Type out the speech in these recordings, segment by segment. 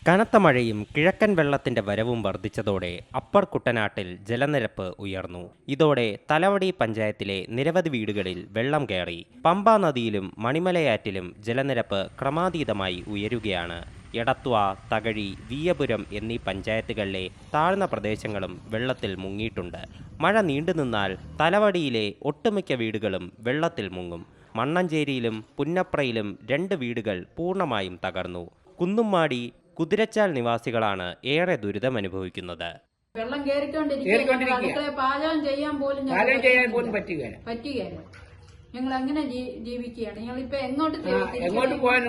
കനത്ത മഴയും കിഴക്കൻ വെള്ളത്തിന്റെ വരവും വർദ്ധിച്ചതോടെ അപ്പർ കുട്ടനാട്ടിൽ ജലനിരപ്പ് ഉയർന്നു. ഇതോടെ തലവടി പഞ്ചായത്തിലെ നിരവധി വീടുകളിൽ വെള്ളം കയറി. പമ്പാ നദിയിലും മണിമലയാറ്റിലും ജലനിരപ്പ് ക്രമാതീതമായി ഉയരുകയാണ്. എടത്വ, തകഴി, വീയപുരം എന്നീ പഞ്ചായത്തുകളിലെ താഴ്ന്ന പ്രദേശങ്ങളും വെള്ളത്തിൽ മുങ്ങിയിട്ടുണ്ട്. മഴ നീണ്ടുനിന്നാൽ തലവടിയിലെ ഒട്ടുമിക്ക വീടുകളും വെള്ളത്തിൽ മുങ്ങും. മണ്ണഞ്ചേരിയിലും പുന്നപ്രയിലും 2 വീടുകൾ പൂർണ്ണമായും തകർന്നു. കുന്നുമ്മാടി, കുതിരച്ചാൽ നിവാസികളാണ് ഏറെ ദുരിതമനുഭവിക്കുന്നത്. വെള്ളം കേറിക്കൊണ്ടിരിക്കുക, പാചകം ചെയ്യാൻ പോലും പറ്റുകയില്ല. ഞങ്ങൾ അങ്ങനെ ജീവിക്കുകയാണ്. ഞങ്ങളിപ്പോ എങ്ങോട്ട് പോകാൻ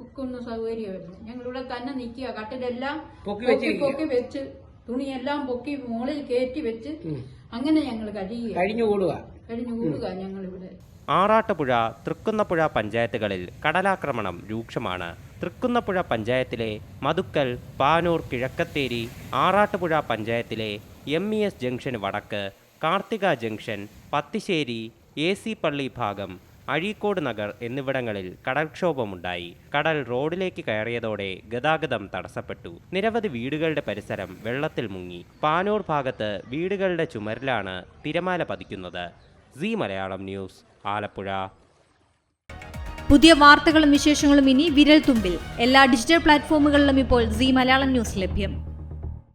ഒക്കുന്ന സൗകര്യമില്ല. ഞങ്ങളിവിടെ തന്നെ നിൽക്കുക. കട്ടിലെല്ലാം പൊക്കി വെച്ച്, തുണിയെല്ലാം പൊക്കി മുകളിൽ കയറ്റി വെച്ച് അങ്ങനെ ഞങ്ങൾ കഴിഞ്ഞുകൂടുക ഞങ്ങളിവിടെ. ആറാട്ടുപുഴ, തൃക്കുന്നപ്പുഴ പഞ്ചായത്തുകളിൽ കടലാക്രമണം രൂക്ഷമാണ്. തൃക്കുന്നപ്പുഴ പഞ്ചായത്തിലെ മതുക്കൽ, പാനൂർ, കിഴക്കത്തേരി, ആറാട്ടുപുഴ പഞ്ചായത്തിലെ MES ജംഗ്ഷൻ വടക്ക്, കാർത്തിക ജംഗ്ഷൻ, പത്തിശ്ശേരി, AC പള്ളി ഭാഗം, അഴീക്കോട് നഗർ എന്നിവിടങ്ങളിൽ കടൽക്ഷോഭമുണ്ടായി. കടൽ റോഡിലേക്ക് കയറിയതോടെ ഗതാഗതം തടസ്സപ്പെട്ടു. നിരവധി വീടുകളുടെ പരിസരം വെള്ളത്തിൽ മുങ്ങി. പാനൂർ ഭാഗത്ത് വീടുകളുടെ ചുമരിലാണ് തിരമാല പതിക്കുന്നത്. സീ മലയാളം ന്യൂസ്, ആലപ്പുഴ. പുതിയ വാർത്തകളും വിശേഷങ്ങളും ഇനി വിരൽ തുമ്പിൽ. എല്ലാ ഡിജിറ്റൽ പ്ലാറ്റ്ഫോമുകളിലും ഇപ്പോൾ സീ മലയാളം ന്യൂസ് ലഭ്യം.